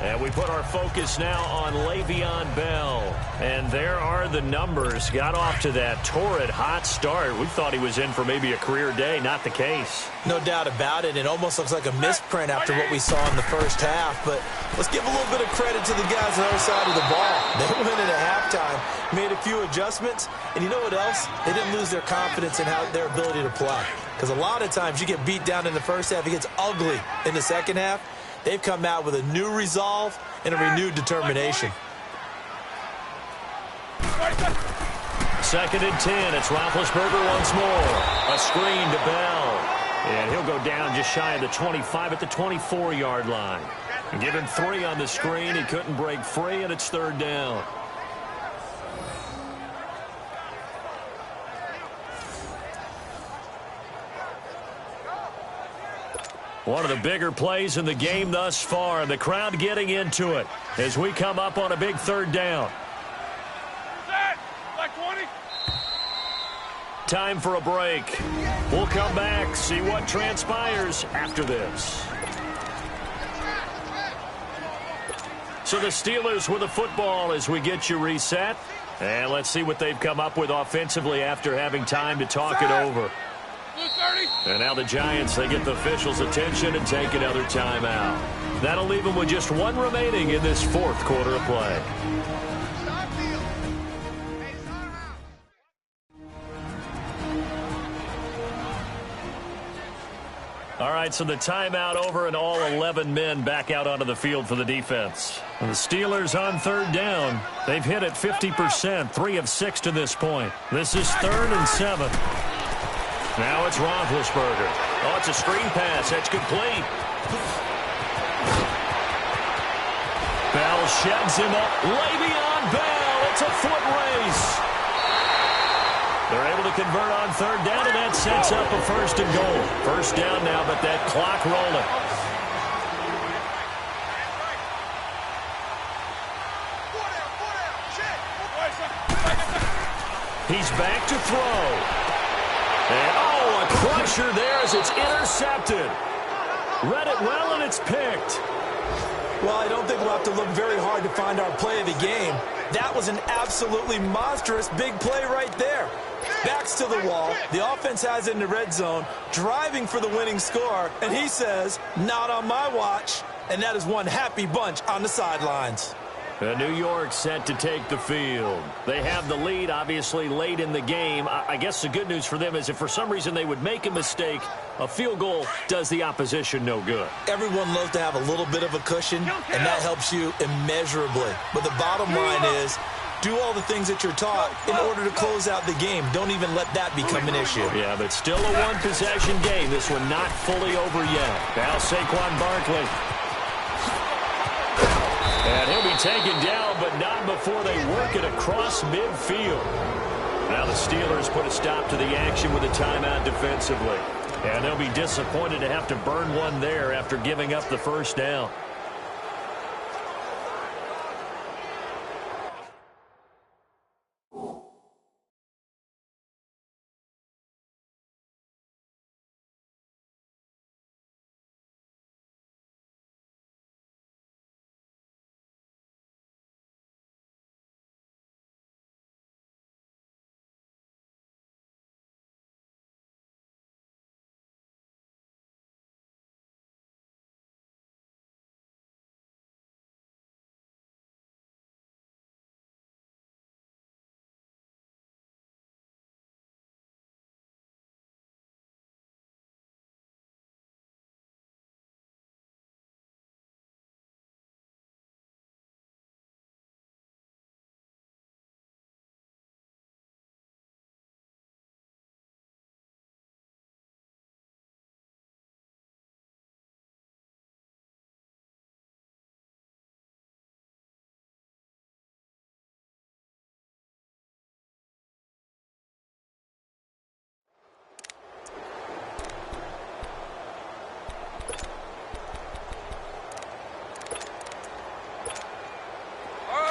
And we put our focus now on Le'Veon Bell. And there are the numbers. Got off to that torrid hot start. We thought he was in for maybe a career day. Not the case. No doubt about it. It almost looks like a misprint after what we saw in the 1st half. But let's give a little bit of credit to the guys on the other side of the ball. They went in at halftime, made a few adjustments. And you know what else? They didn't lose their confidence in their ability to play. Because a lot of times you get beat down in the 1st half. It gets ugly in the 2nd half. They've come out with a new resolve and a renewed determination. 2nd and 10. It's Roethlisberger once more. A screen to Bell. And he'll go down just shy of the 25 at the 24-yard line. And give him 3 on the screen. He couldn't break free, and it's 3rd down. One of the bigger plays in the game thus far. The crowd getting into it as we come up on a big third down. Time for a break. We'll come back, see what transpires after this. So the Steelers with the football as we get you reset. And let's see what they've come up with offensively after having time to talk it over. And now the Giants, they get the officials' attention and take another timeout. That'll leave them with just one remaining in this fourth quarter of play. All right, so the timeout over and all 11 men back out onto the field for the defense. And the Steelers on third down. They've hit it 50%, 3 of 6 to this point. This is 3rd and 7. Now it's Roethlisberger. Oh, it's a screen pass. That's complete. Bell sheds him up. Le'Veon Bell. It's a foot race. They're able to convert on third down, and that sets up a 1st and goal. First down now, but that clock rolling. He's back to throw. And, oh, a crusher there as it's intercepted. Read it well, and it's picked. Well, I don't think we'll have to look very hard to find our play of the game. That was an absolutely monstrous big play right there. Backs to the wall. The offense has it in the red zone, driving for the winning score, and he says, not on my watch. And that is one happy bunch on the sidelines. New York set to take the field. They have the lead, obviously, late in the game. I guess the good news for them is if for some reason they would make a mistake, a field goal does the opposition no good. Everyone loves to have a little bit of a cushion, and that helps you immeasurably. But the bottom line is, do all the things that you're taught in order to close out the game. Don't even let that become an issue. Yeah, but still a one-possession game. This one not fully over yet. Now Saquon Barkley. And he'll be taken down, but not before they work it across midfield. Now the Steelers put a stop to the action with a timeout defensively. And they'll be disappointed to have to burn one there after giving up the first down.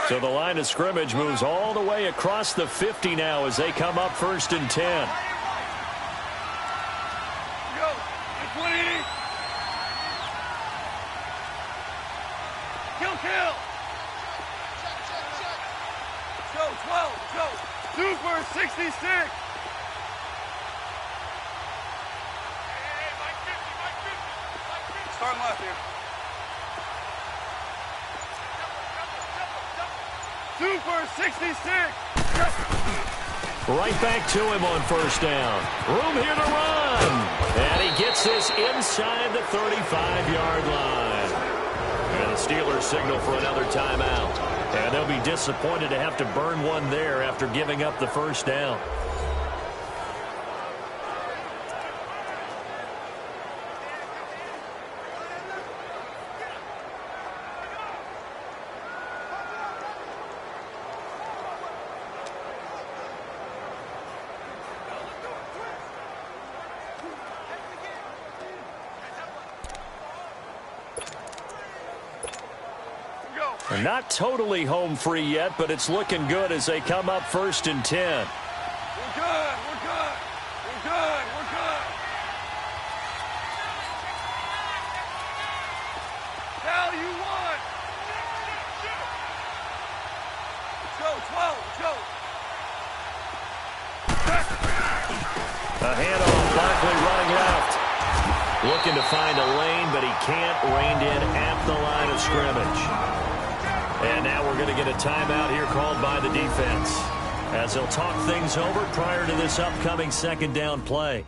So the line of scrimmage moves all the way across the 50 now as they come up 1st and 10. Go. 20. Kill. Go, 12. Go. Super 66. Hey, Mike 50. Start left here. Super 66. Right back to him on 1st down. Room here to run. And he gets this inside the 35-yard line. And the Steelers signal for another timeout. And they'll be disappointed to have to burn one there after giving up the first down. They're not totally home free yet, but it's looking good as they come up 1st and 10. We're good. We're good. We're good. We're good. Cal, you won. Joe, 12. Joe. A handoff, Barkley running left. Looking to find a lane, but he can't. Reined in at the line of scrimmage. And now we're going to get a timeout here called by the defense as they'll talk things over prior to this upcoming 2nd down play.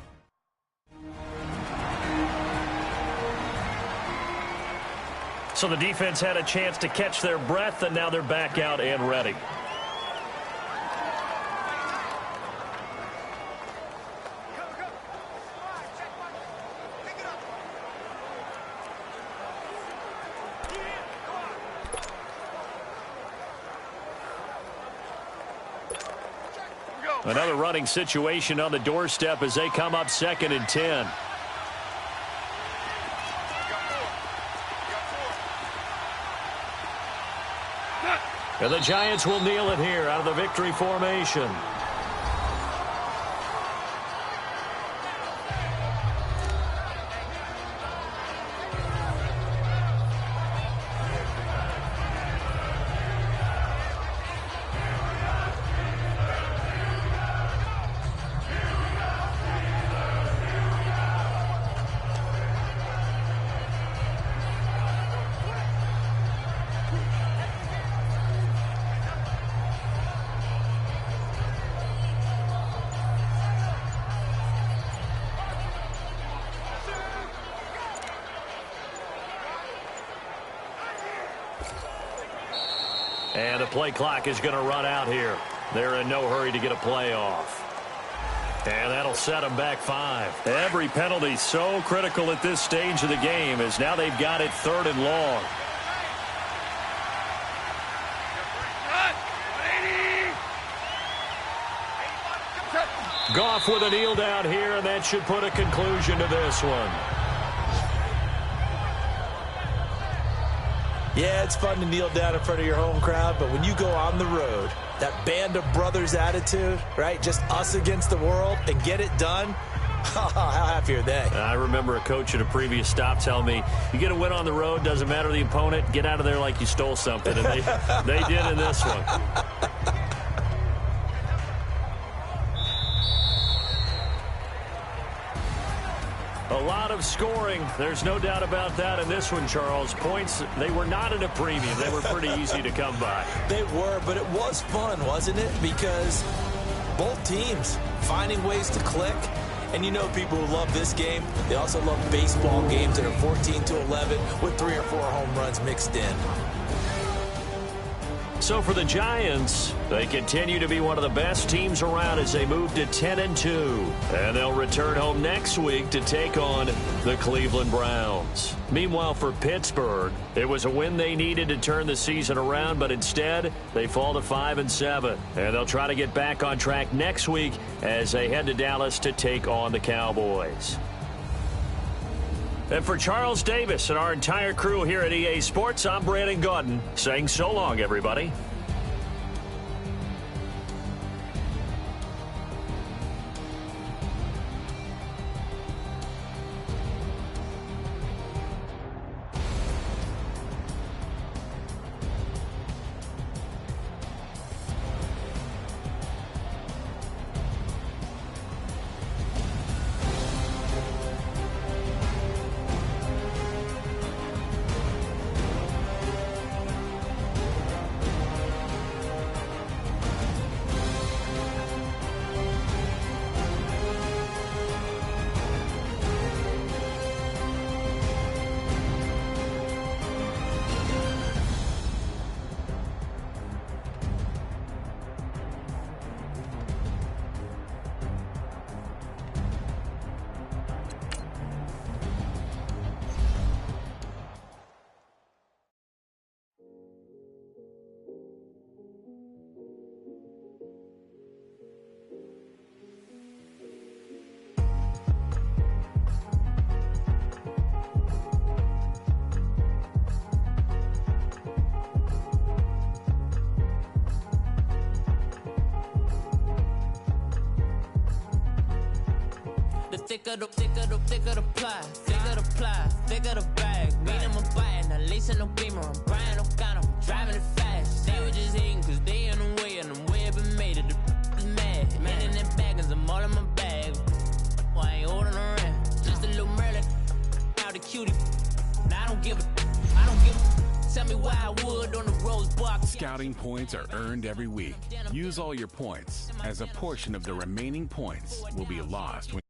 So the defense had a chance to catch their breath, and now they're back out and ready. Another running situation on the doorstep as they come up 2nd and 10. And the Giants will kneel it here out of the victory formation. And the play clock is going to run out here. They're in no hurry to get a play off. And that'll set them back 5. Every penalty so critical at this stage of the game as now they've got it 3rd and long. Goff with a kneel down here, and that should put a conclusion to this one. Yeah, it's fun to kneel down in front of your home crowd, but when you go on the road, that band of brothers attitude, right? Just us against the world and get it done. How happy are they? I remember a coach at a previous stop telling me, you get a win on the road, doesn't matter the opponent, get out of there like you stole something. And they did in this one. A lot of scoring. There's no doubt about that in this one, Charles. Points, they were not at a premium. They were pretty easy to come by. They were, but it was fun, wasn't it? Because both teams finding ways to click. And you know people who love this game, they also love baseball games that are 14-11 with 3 or 4 home runs mixed in. So for the Giants, they continue to be one of the best teams around as they move to 10-2. And they'll return home next week to take on the Cleveland Browns. Meanwhile, for Pittsburgh, it was a win they needed to turn the season around, but instead, they fall to 5-7. And they'll try to get back on track next week as they head to Dallas to take on the Cowboys. And for Charles Davis and our entire crew here at EA Sports, I'm Brandon Gaudin saying so long, everybody. thicker the ply, thicker the ply, thicker the bag. Meet them a bite, now lacing no beamer. I'm Brian O'Connor, I'm driving it fast. They were just hating cause they in the way, and the way I've been made it, the is mad. Man in them baggins, I'm all in my bag. Why I ain't holding around? Just a little Merlin, out the cutie. Now I don't give a. Tell me why I would on the rose box. Scouting points are earned every week. Use all your points, as a portion of the remaining points will be lost when